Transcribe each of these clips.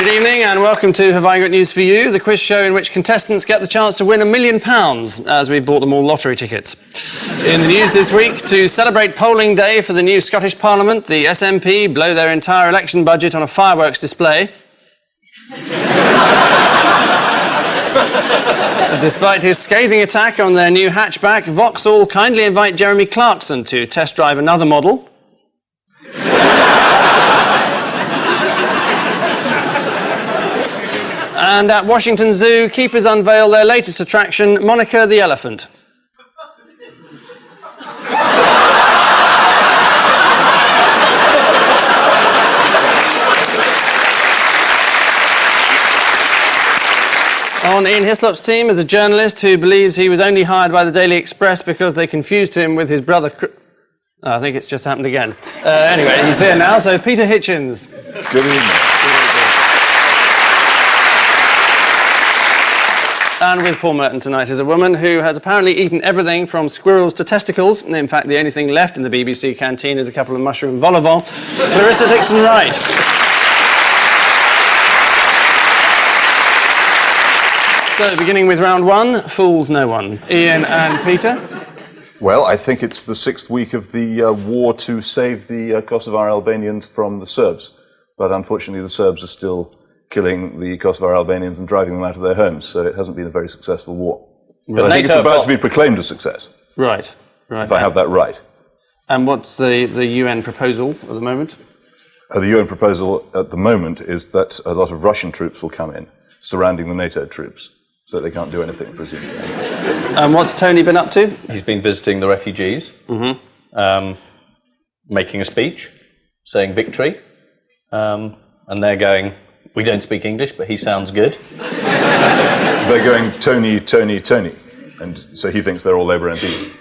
Good evening and welcome to Have I Got News For You, the quiz show in which contestants get the chance to win £1 million as we bought them all lottery tickets. In the news this week, to celebrate polling day for the new Scottish Parliament, the SNP blow their entire election budget on a fireworks display. Despite his scathing attack on their new hatchback, Vauxhall kindly invite Jeremy Clarkson to test drive another model. And at Washington Zoo, keepers unveil their latest attraction, Monica the Elephant. On Ian Hislop's team is a journalist who believes he was only hired by the Daily Express because they confused him with his brother. I think it's just happened again. Anyway, he's here now, so Peter Hitchens. Good evening. And with Paul Merton tonight is a woman who has apparently eaten everything from squirrels to testicles. In fact, the only thing left in the BBC canteen is a couple of mushroom vol au vent. Clarissa Dickson Wright. So, beginning with round one, fools no one. Ian and Peter. Well, I think it's the 6th week of the war to save the Kosovar Albanians from the Serbs. But unfortunately, the Serbs are still killing the Kosovar Albanians and driving them out of their homes, so it hasn't been a very successful war. But I think it's about to be proclaimed a success. Right. If I have that right. And what's the UN proposal at the moment? The UN proposal at the moment is that a lot of Russian troops will come in, surrounding the NATO troops, so they can't do anything, presumably. And what's Tony been up to? He's been visiting the refugees, making a speech, saying victory, and they're going, we don't speak English, but he sounds good. They're going, Tony, Tony, Tony. And so he thinks they're all Labour MPs.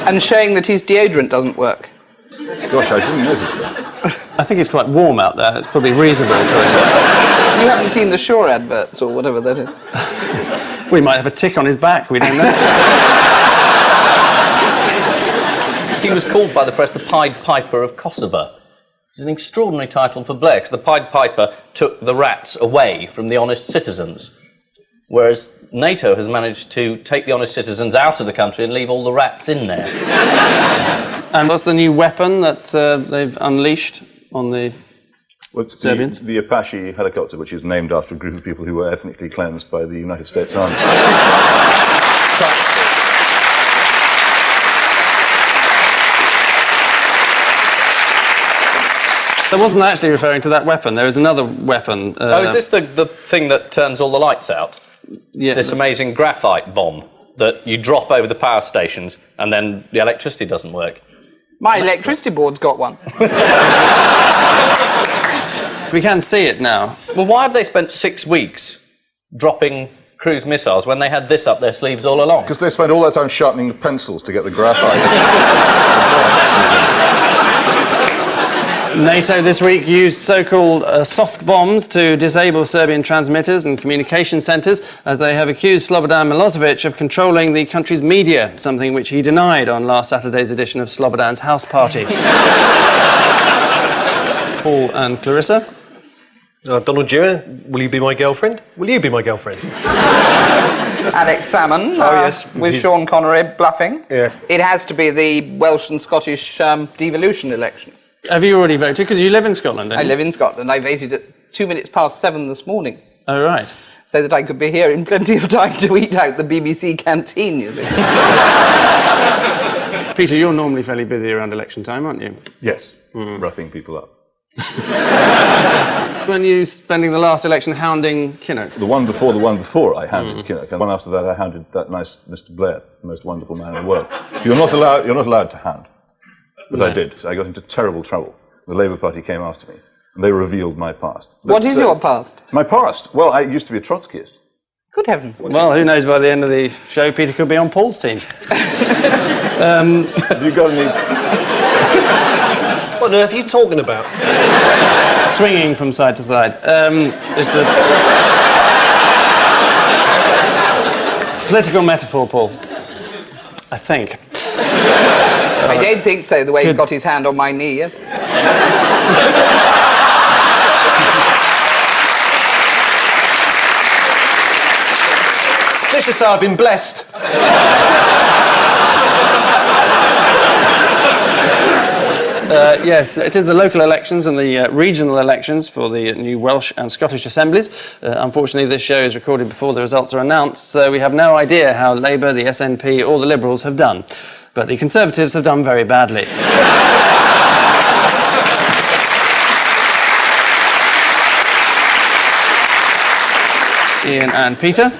And showing that his deodorant doesn't work. Gosh, I didn't notice that. I think it's quite warm out there. It's probably reasonable. You haven't seen the Shore adverts or whatever that is. We might have a tick on his back, we don't know. He was called by the press the Pied Piper of Kosovo. It's an extraordinary title for Blair, because the Pied Piper took the rats away from the honest citizens, whereas NATO has managed to take the honest citizens out of the country and leave all the rats in there. And what's the new weapon that they've unleashed on the Serbians? The Apache helicopter, which is named after a group of people who were ethnically cleansed by the United States Army. I wasn't actually referring to that weapon. There is another weapon. Is this the thing that turns all the lights out? Yeah. This amazing graphite bomb that you drop over the power stations and then the electricity doesn't work? My electricity board's got one. We can see it now. Well, why have they spent 6 weeks dropping cruise missiles when they had this up their sleeves all along? Because they spent all that time sharpening the pencils to get the graphite. NATO this week used so-called soft bombs to disable Serbian transmitters and communication centres as they have accused Slobodan Milosevic of controlling the country's media, something which he denied on last Saturday's edition of Slobodan's house party. Paul and Clarissa. Donald Dewar, will you be my girlfriend? Will you be my girlfriend? Alex Salmon, yes, with Sean Connery bluffing. Yeah. It has to be the Welsh and Scottish devolution elections. Have you already voted? Because you live in Scotland, don't you? I live in Scotland. I voted at 7:02 this morning. Oh, right. So that I could be here in plenty of time to eat out the BBC canteen, you see. Peter, you're normally fairly busy around election time, aren't you? Yes, roughing people up. When you spending the last election hounding Kinnock? The one before I hounded Kinnock, and the one after that I hounded that nice Mr. Blair, the most wonderful man in the world. You're not allowed to hound. But no. I did. So I got into terrible trouble. The Labour Party came after me, and they revealed my past. What is your past? My past? Well, I used to be a Trotskyist. Good heavens. Well, who knows, by the end of the show, Peter could be on Paul's team. Have you got any... What on earth are you talking about? Swinging from side to side. It's a political metaphor, Paul. I think. I don't think so, the way he's got his hand on my knee. Yes? just to say I've been blessed. Yes, it is the local elections and the regional elections for the new Welsh and Scottish Assemblies. Unfortunately, this show is recorded before the results are announced, so we have no idea how Labour, the SNP or the Liberals have done. But the Conservatives have done very badly. Ian and Peter.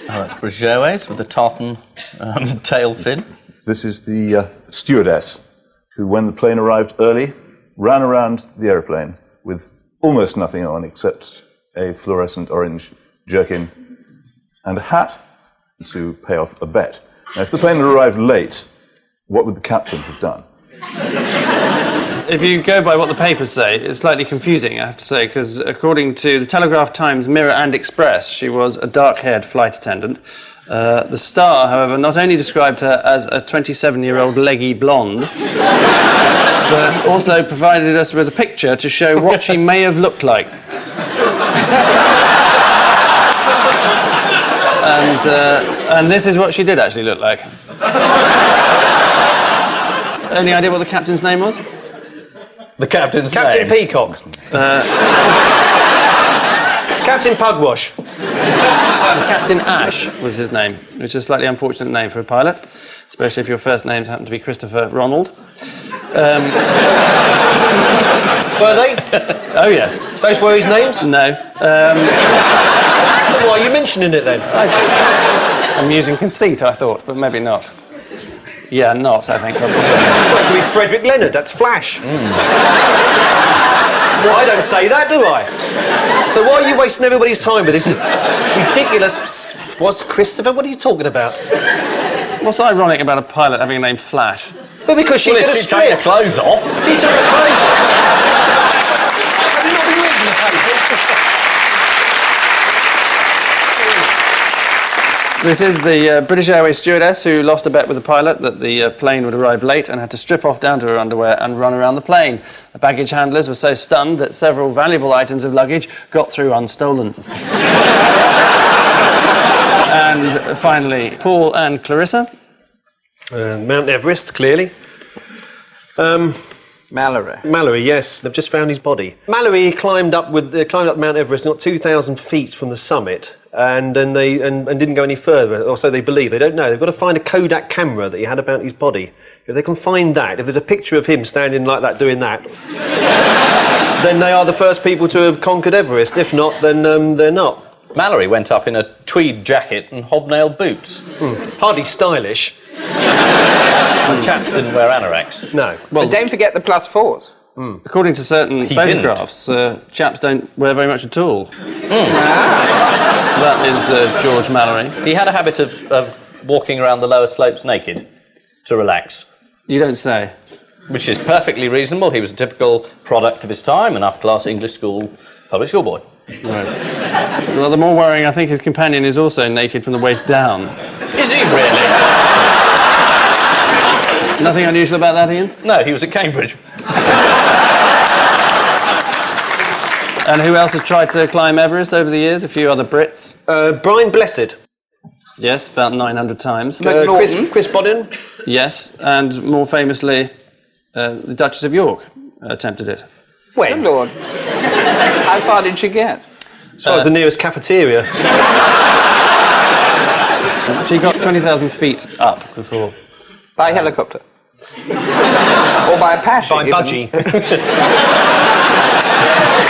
Oh, that's Brigeois with the tartan tail fin. This is the stewardess who, when the plane arrived early, ran around the aeroplane with almost nothing on except a fluorescent orange jerkin and a hat to pay off a bet. Now, if the plane had arrived late, what would the captain have done? If you go by what the papers say, it's slightly confusing, I have to say, because according to the Telegraph, Times, Mirror and Express, she was a dark-haired flight attendant. The Star, however, not only described her as a 27-year-old leggy blonde, but also provided us with a picture to show what she may have looked like. And this is what she did actually look like. Any idea what the captain's name was? The captain's Captain name? Peacock. Captain Pugwash. Captain Ash was his name, which is a slightly unfortunate name for a pilot, especially if your first names happen to be Christopher Ronald. Were they? Oh, yes. Those were his names? No. Why are you mentioning it then? I'm using conceit, I thought, but maybe not. Yeah, not, I think. Well, it could be Frederick Leonard, that's Flash. Well, I don't say that, do I? So why are you wasting everybody's time with this ridiculous... What's Christopher? What are you talking about? What's ironic about a pilot having a name Flash? Well, because she did a She took her clothes off. She took her clothes off. Have you not been reading the papers? This is the British Airways stewardess who lost a bet with the pilot that the plane would arrive late and had to strip off down to her underwear and run around the plane. The baggage handlers were so stunned that several valuable items of luggage got through unstolen. And finally, Paul and Clarissa. Mount Everest, clearly. Mallory, yes. They've just found his body. Mallory climbed up Mount Everest, not 2,000 feet from the summit, and didn't go any further, or so they believe. They don't know. They've got to find a Kodak camera that he had about his body. If they can find that, if there's a picture of him standing like that doing that, then they are the first people to have conquered Everest. If not, then they're not. Mallory went up in a tweed jacket and hobnailed boots. Hardly stylish. Chaps didn't wear anoraks. No. Well, don't forget the +4s. According to certain photographs, chaps don't wear very much at all. That is George Mallory. He had a habit of walking around the lower slopes naked to relax. You don't say. Which is perfectly reasonable. He was a typical product of his time, an upper-class English public school boy. Right. Well, the more worrying, I think his companion is also naked from the waist down. Is he really? Nothing unusual about that, Ian? No, he was at Cambridge. And who else has tried to climb Everest over the years? A few other Brits. Brian Blessed. Yes, about 900 times. Chris Bodden. Yes, and more famously, the Duchess of York attempted it. Good Lord. How far did she get? As far as the nearest cafeteria. She got 20,000 feet up before. By helicopter? Or by Apache? By Budgie.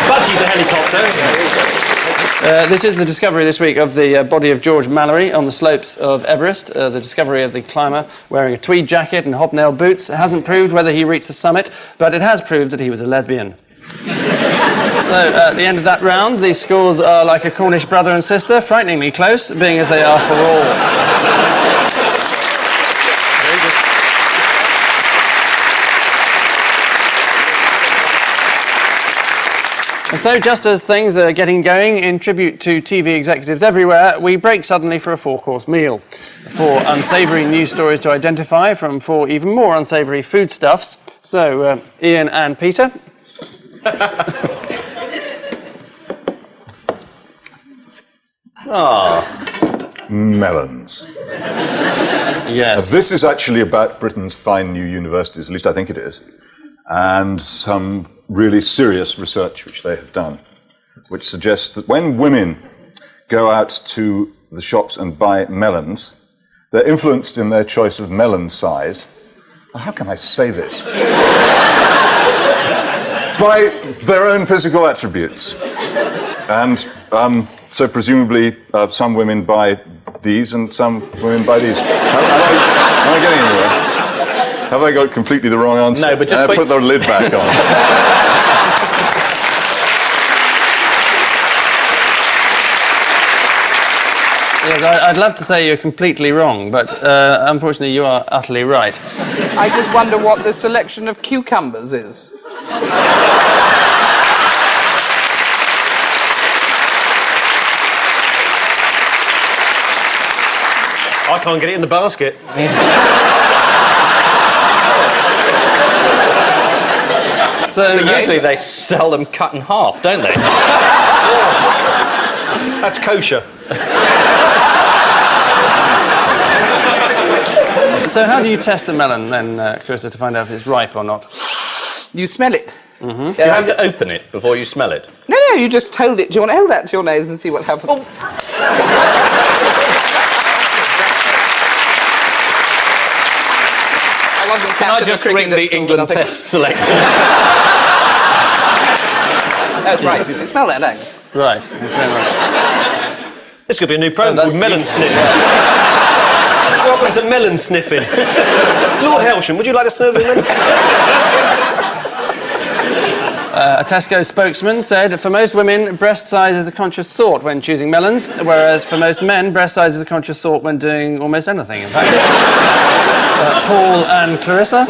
Budgie the helicopter. This is the discovery this week of the body of George Mallory on the slopes of Everest. The discovery of the climber wearing a tweed jacket and hobnail boots. It hasn't proved whether he reached the summit, but it has proved that he was a lesbian. So, at the end of that round, the scores are like a Cornish brother and sister, frighteningly close, being as they are for all. And so, just as things are getting going, in tribute to TV executives everywhere, we break suddenly for a 4-course meal. 4 unsavoury news stories to identify from 4 even more unsavoury foodstuffs. So, Ian and Peter. melons. Yes. This is actually about Britain's fine new universities, at least I think it is, and some really serious research which they have done, which suggests that when women go out to the shops and buy melons, they're influenced in their choice of melon size. How can I say this? By their own physical attributes. And so presumably some women buy these and some women buy these. Am I getting anywhere? Have I got completely the wrong answer? No, but just put the lid back on. Yes, I'd love to say you're completely wrong, but unfortunately you are utterly right. I just wonder what the selection of cucumbers is. I can't get it in the basket. So Usually they sell them cut in half, don't they? That's kosher. So how do you test a melon then, Clarissa, to find out if it's ripe or not? You smell it. Do you have to open it before you smell it? No, you just hold it. Do you want to hold that to your nose and see what happens? Oh. Can I just ring the England test selectors? That's right. You smell that, don't you? Right, thank you very much. This could be a new programme called Melon Sniff. Welcome to Melon Sniffing. Lord Helsham, would you like to serve a melon? A Tesco spokesman said, for most women, breast size is a conscious thought when choosing melons, whereas for most men, breast size is a conscious thought when doing almost anything, in fact. Paul and Clarissa,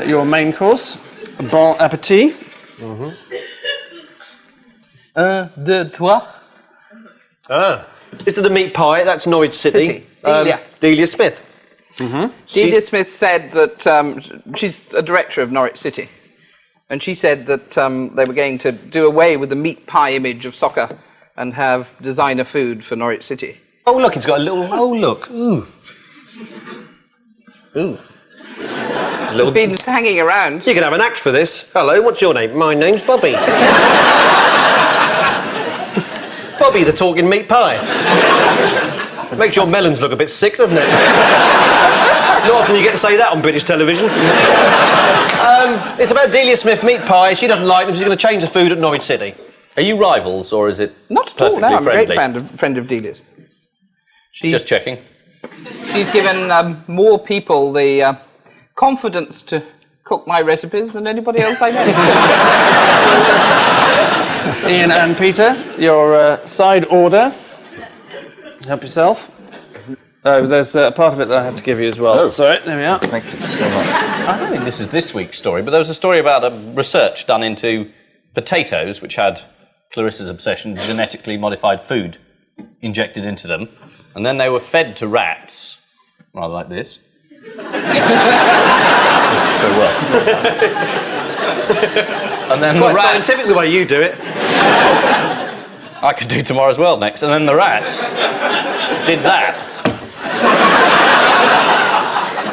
your main course. Bon appétit. De toi. Ah. This is the meat pie, that's Norwich City. Delia. Delia Smith. Delia Smith said that she's a director of Norwich City, and she said that they were going to do away with the meat pie image of soccer and have designer food for Norwich City. Oh, look, it's got a little... Oh, look. Ooh. Ooh. It's a little... Been hanging around. You can have an act for this. Hello, what's your name? My name's Bobby. Bobby, the talking meat pie. Makes your melons look a bit sick, doesn't it? Not often you get to say that on British television. It's about Delia Smith meat pie. She doesn't like them. She's going to change the food at Norwich City. Are you rivals, or is it Not at all, perfectly no. I'm friendly? a great friend of Delia's. Just checking. She's given more people the confidence to cook my recipes than anybody else I know. Ian and Peter, your side order. Help yourself. Oh, there's a part of it that I have to give you as well. Oh. Sorry, there we are. Thank you so much. I don't think this is this week's story, but there was a story about research done into potatoes, which had Clarissa's obsession, genetically modified food injected into them, and then they were fed to rats, rather like this. This is so well. And then Quite the rats... scientific the way you do it. I could do tomorrow as well next. And then the rats did that.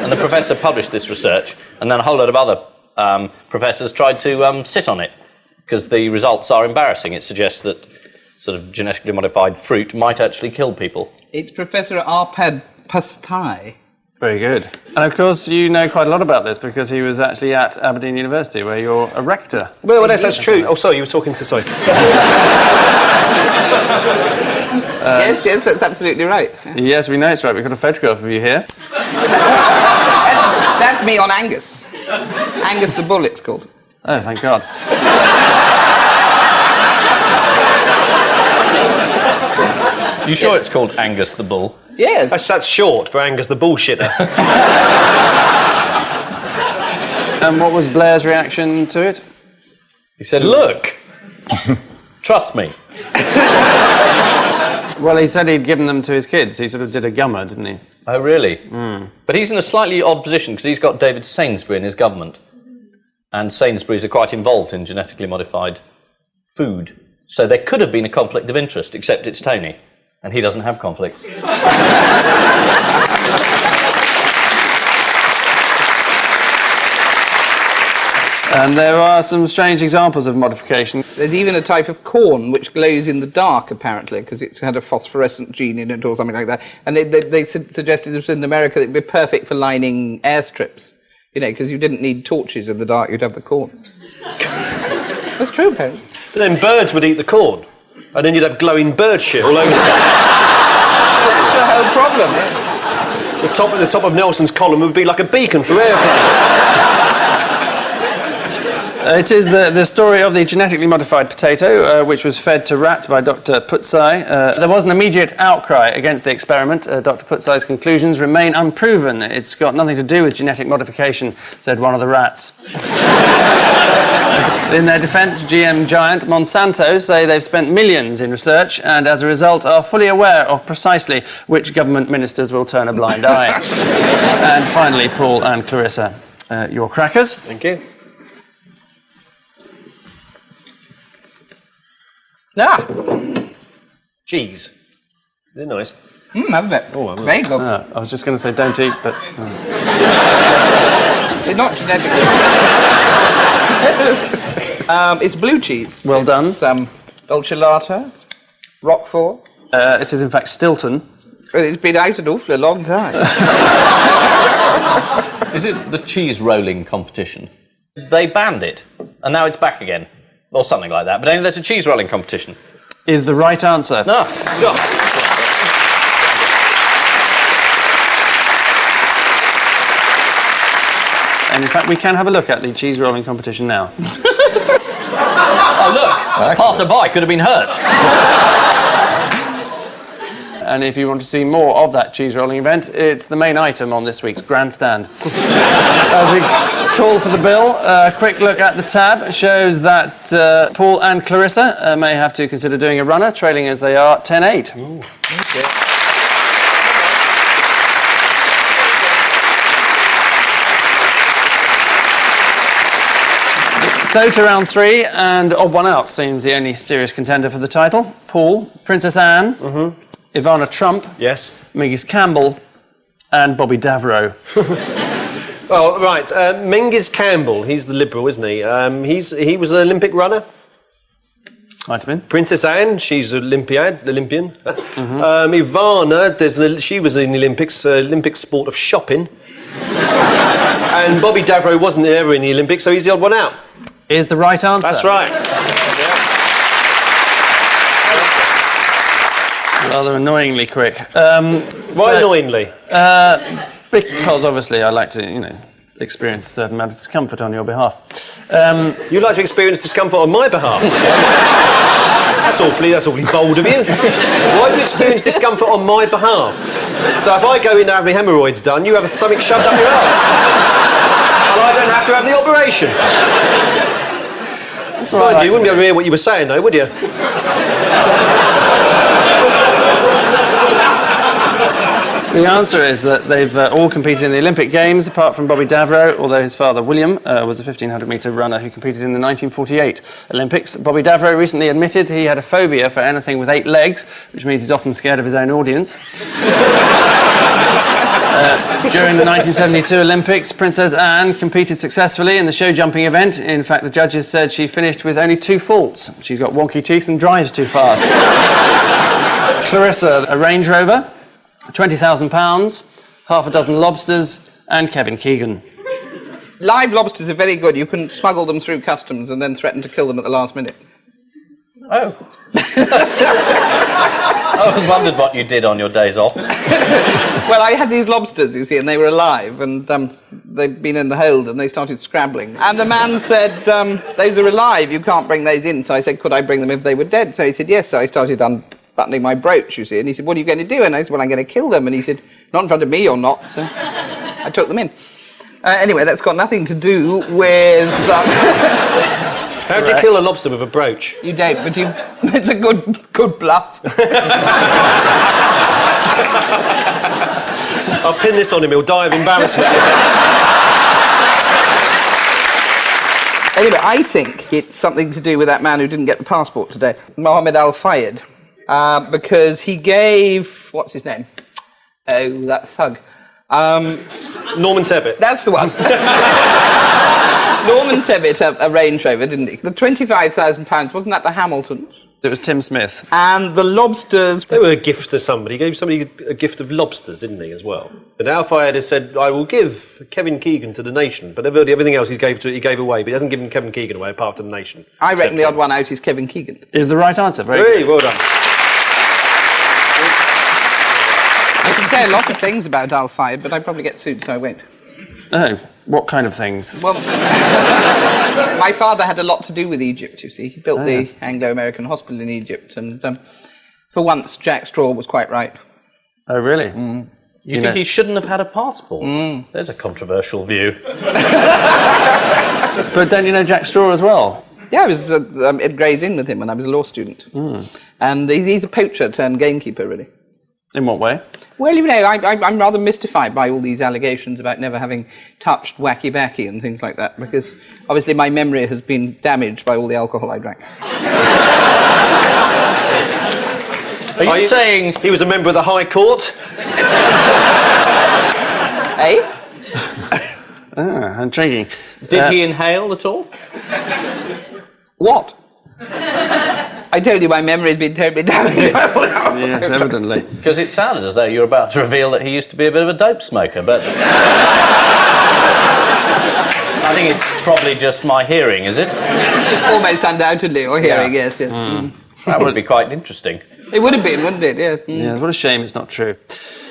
And the professor published this research, and then a whole load of other professors tried to sit on it, because the results are embarrassing. It suggests that sort of genetically modified fruit might actually kill people. It's Professor Arpad Pastai. Very good. And of course, you know quite a lot about this because he was actually at Aberdeen University, where you're a rector. Well, yes, that's true. Oh, sorry, you were talking to... Sorry. Yes, that's absolutely right. Yes, we know it's right. We've got a photograph of you here. That's me on Angus. Angus the bull, it's called. Oh, thank God. You sure it's called Angus the Bull? Yes. That's short for Angus the bullshitter. And what was Blair's reaction to it? He said, look, trust me. Well, he said he'd given them to his kids. He sort of did a gummer, didn't he? Oh, really? But he's in a slightly odd position because he's got David Sainsbury in his government. And Sainsbury's are quite involved in genetically modified food. So there could have been a conflict of interest, except it's Tony. And he doesn't have conflicts. And there are some strange examples of modification. There's even a type of corn which glows in the dark, apparently, because it's had a phosphorescent gene in it or something like that. And they suggested it was in America that it would be perfect for lining airstrips, you know, because you didn't need torches in the dark, you'd have the corn. That's true, apparently. But then birds would eat the corn, and then you'd have glowing bird shit all over the place. That's the whole problem, yeah. The top of Nelson's column would be like a beacon for airplanes. It is the story of the genetically modified potato, which was fed to rats by Dr. Putzai. There was an immediate outcry against the experiment. Dr. Putzai's conclusions remain unproven. It's got nothing to do with genetic modification, said one of the rats. In their defence, GM giant Monsanto say they've spent millions in research and as a result are fully aware of precisely which government ministers will turn a blind eye. And finally, Paul and Clarissa, your crackers. Thank you. Ah, Cheese. They're nice. have a bit. Oh, I will. Very good. I was just going to say don't eat, but... It's not genetically. It's blue cheese. Well done. It's Dolciolata, Roquefort. It is in fact Stilton. It's been out an awfully long time. Is it the cheese rolling competition? They banned it, and now it's back again. Or something like that. But anyway, there's a cheese rolling competition. Is the right answer. No. God. And in fact, we can have a look at the cheese rolling competition now. Oh, look! Passer-by could have been hurt. And if you want to see more of that cheese rolling event, it's the main item on this week's grandstand. As we call for the bill, a quick look at the tab shows that Paul and Clarissa may have to consider doing a runner, trailing as they are 10-8. So to round 3, and odd one out seems the only serious contender for the title. Paul, Princess Anne, Ivana Trump, Yes. Mingus Campbell, and Bobby Davro. Oh, right. Mingus Campbell, he's the Liberal, isn't he? He was an Olympic runner. Might have been. Princess Anne, she's an Olympian. Ivana, she was in the Olympics, Olympic sport of shopping. And Bobby Davro wasn't ever in the Olympics, so he's the odd one out. Is the right answer. That's right. Rather annoyingly quick. Why annoyingly? Because obviously I like to, experience a certain amount of discomfort on your behalf. You'd like to experience discomfort on my behalf? That's awfully bold of you. Why do you experience discomfort on my behalf? So if I go in and have my hemorrhoids done, you have something shoved up your arse. And I don't have to have the operation. That's all right. Mind you wouldn't be able to hear what you were saying, though, would you? The answer is that they've all competed in the Olympic Games, apart from Bobby Davro, although his father, William, was a 1,500-metre runner who competed in the 1948 Olympics. Bobby Davro recently admitted he had a phobia for anything with 8 legs, which means he's often scared of his own audience. During the 1972 Olympics, Princess Anne competed successfully in the show jumping event. In fact, the judges said she finished with only 2 faults. She's got wonky teeth and drives too fast. Clarissa, a Range Rover, £20,000, half a dozen lobsters, and Kevin Keegan. Live lobsters are very good. You can smuggle them through customs and then threaten to kill them at the last minute. Oh. I always wondered what you did on your days off. Well, I had these lobsters, you see, and they were alive, and they'd been in the hold, and they started scrabbling. And the man said, those are alive, you can't bring those in. So I said, could I bring them if they were dead? So he said, yes. So I started unbuttoning my brooch, you see, and he said, what are you going to do? And I said, well, I'm going to kill them. And he said, not in front of me or not. So I took them in. Anyway, that's got nothing to do with... How do you kill a lobster with a brooch? You don't, but it's a good bluff. I'll pin this on him, he'll die of embarrassment. Anyway, I think it's something to do with that man who didn't get the passport today, Mohammed Al-Fayed. because he gave, what's his name? Oh, that thug. Norman Tebbit. That's the one. Norman Tebbit a Range Rover, didn't he? The £25,000, wasn't that the Hamiltons? It was Tim Smith. And the lobsters... They were a gift to somebody. He gave somebody a gift of lobsters, didn't he, as well? And Al Fayed has said, I will give Kevin Keegan to the nation, but everything else he gave away, but he hasn't given Kevin Keegan away apart from the nation. I reckon the odd one out is Kevin Keegan. Is the right answer. Very Hey, good. well done. I can say a lot of things about Al Fayed, but I'd probably get sued, so I won't. Oh, what kind of things? Well, my father had a lot to do with Egypt, you see. He built the Anglo-American hospital in Egypt, and for once, Jack Straw was quite right. Oh, really? You think he shouldn't have had a passport? There's a controversial view. But don't you know Jack Straw as well? Yeah, I was at Gray's Inn with him when I was a law student. And he's a poacher turned gamekeeper, really. In what way? Well, you know, I'm rather mystified by all these allegations about never having touched Wacky Backy and things like that, because obviously my memory has been damaged by all the alcohol I drank. Are you saying he was a member of the High Court? Eh? Intriguing. Did he inhale at all? What? I told you my memory has been terribly damaged. Yes, evidently. Because it sounded as though you were about to reveal that he used to be a bit of a dope smoker, but... I think it's probably just my hearing, is it? Almost undoubtedly, or hearing, yes. That would be quite interesting. It would have been, wouldn't it? Yes. Yeah, what a shame it's not true.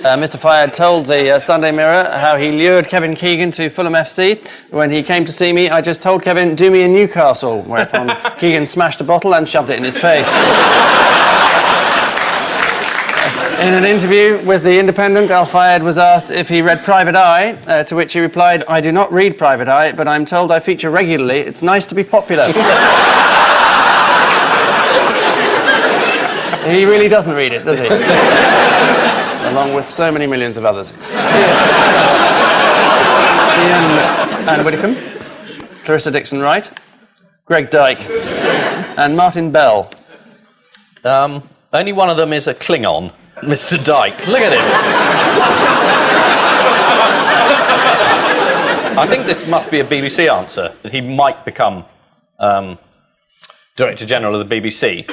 Mr. Fayed told the Sunday Mirror how he lured Kevin Keegan to Fulham FC. When he came to see me, I just told Kevin, do me in Newcastle, whereupon Keegan smashed a bottle and shoved it in his face. In an interview with The Independent, Al Fayed was asked if he read Private Eye, to which he replied, I do not read Private Eye, but I'm told I feature regularly. It's nice to be popular. He really doesn't read it, does he? Along with so many millions of others. Anne Widdecombe, Clarissa Dickson Wright, Greg Dyke, and Martin Bell. Only one of them is a Klingon, Mr. Dyke. Look at him. I think this must be a BBC answer, that he might become Director General of the BBC,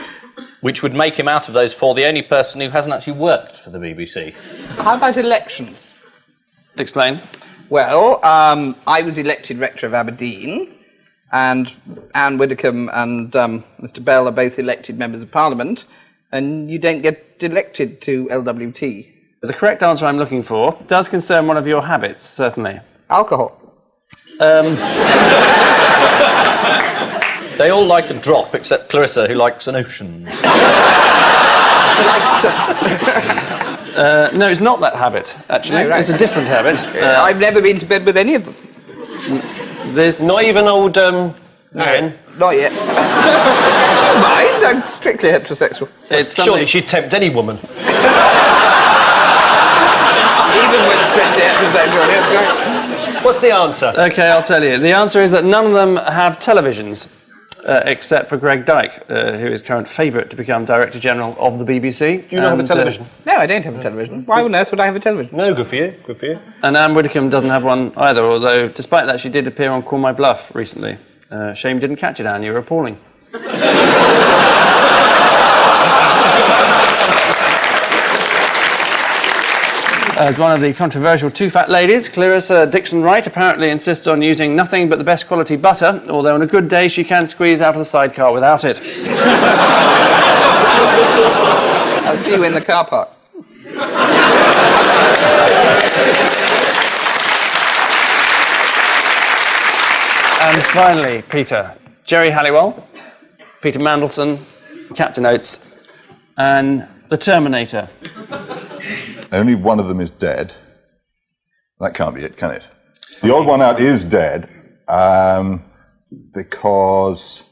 which would make him, out of those four, the only person who hasn't actually worked for the BBC. How about elections? Explain. Well, I was elected rector of Aberdeen, and Anne Widdecombe and Mr. Bell are both elected members of Parliament, and you don't get elected to LWT. The correct answer I'm looking for does concern one of your habits, certainly. Alcohol. They all like a drop, except Clarissa, who likes an ocean. No, it's not that habit, actually. No, right. It's a different habit. I've never been to bed with any of them. Not even old Anne? Not yet. Mind, I'm strictly heterosexual. It's Surely she'd tempt any woman. Even when strictly heterosexual, yes, right. What's the answer? Okay, I'll tell you. The answer is that none of them have televisions, except for Greg Dyke, who is current favourite to become Director General of the BBC. Do you not have a television? No, I don't have a television. Why on earth would I have a television? No, good for you. Good for you. And Anne Widdecombe doesn't have one either, although, despite that, she did appear on Call My Bluff recently. Shame you didn't catch it, Anne. You were appalling. As one of the controversial two fat ladies, Clarissa Dickson Wright apparently insists on using nothing but the best quality butter, although on a good day she can squeeze out of the sidecar without it. I'll see you in the car park. And finally, Peter. Jerry Halliwell, Peter Mandelson, Captain Oates, and the Terminator. Only one of them is dead. That can't be it, can it? The odd one out is dead because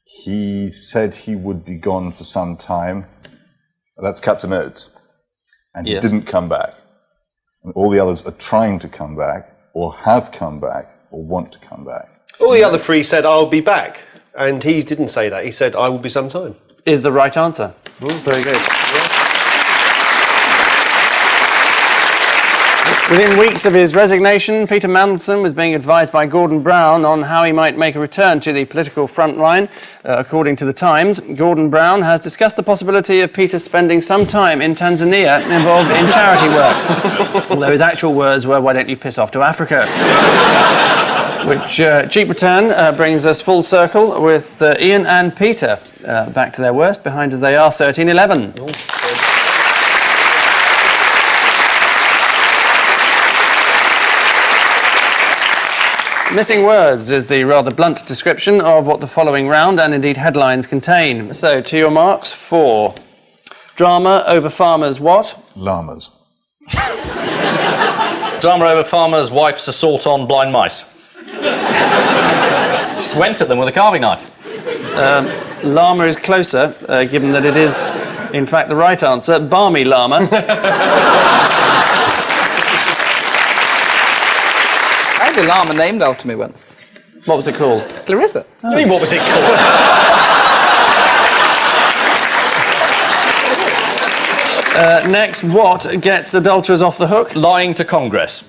he said he would be gone for some time. That's Captain Oates. And he didn't come back. And all the others are trying to come back, or have come back, or want to come back. All the other three said, I'll be back. And he didn't say that. He said, I will be sometime. Is the right answer. Very good. Within weeks of his resignation, Peter Mandelson was being advised by Gordon Brown on how he might make a return to the political front line. According to The Times, Gordon Brown has discussed the possibility of Peter spending some time in Tanzania involved in charity work. Although his actual words were, "Why don't you piss off to Africa?" Which cheap return brings us full circle with Ian and Peter back to their worst, behind as they are 13-11. Missing words is the rather blunt description of what the following round and indeed headlines contain. So, to your marks, 4. Drama over farmers what? Llamas. Drama over farmer's wife's assault on blind mice. Just went at them with a carving knife. Llama is closer, given that it is, in fact, the right answer. Barmy llama. I had a llama named after me once. What was it called? Clarissa. What do you mean, what was it called? Next, what gets adulterers off the hook? Lying to Congress.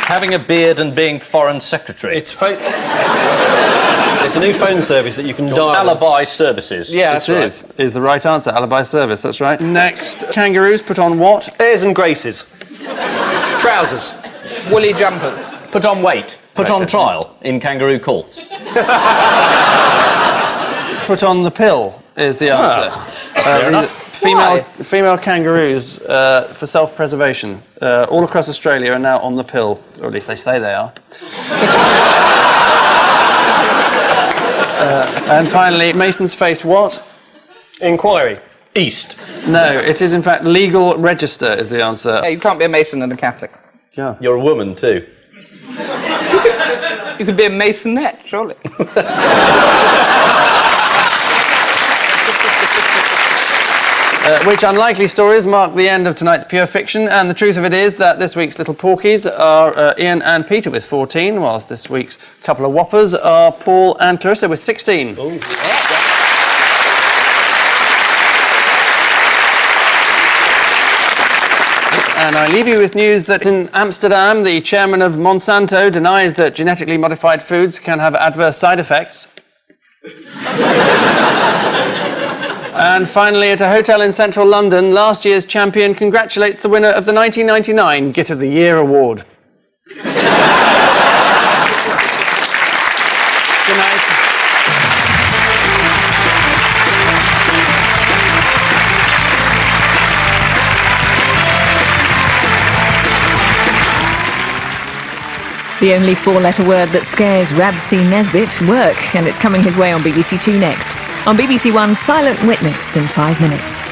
Having a beard and being foreign secretary. It's a new phone service that you can dial. Alibi services. Yeah, that's right. Is the right answer. Alibi service, that's right. Next, kangaroos put on what? Airs and graces. Trousers. Woolly jumpers. Put on weight. Put on trial in kangaroo courts. Put on the pill is the answer. Fair enough. Female kangaroos for self-preservation all across Australia are now on the pill, or at least they say they are. And finally, Masons face what? Inquiry. East. No, it is in fact legal register is the answer. Yeah, you can't be a Mason and a Catholic. Yeah. You're a woman too. You could be a Masonette, surely. Which unlikely stories mark the end of tonight's Pure Fiction, and the truth of it is that this week's Little Porkies are Ian and Peter with 14, whilst this week's couple of whoppers are Paul and Clarissa with 16. Ooh. And I leave you with news that in Amsterdam, the chairman of Monsanto denies that genetically modified foods can have adverse side effects. And finally, at a hotel in central London, last year's champion congratulates the winner of the 1999 Git of the Year award. Good night. The only four-letter word that scares Rabsy Nesbitt, work, and it's coming his way on BBC Two next. On BBC One, Silent Witness in 5 minutes.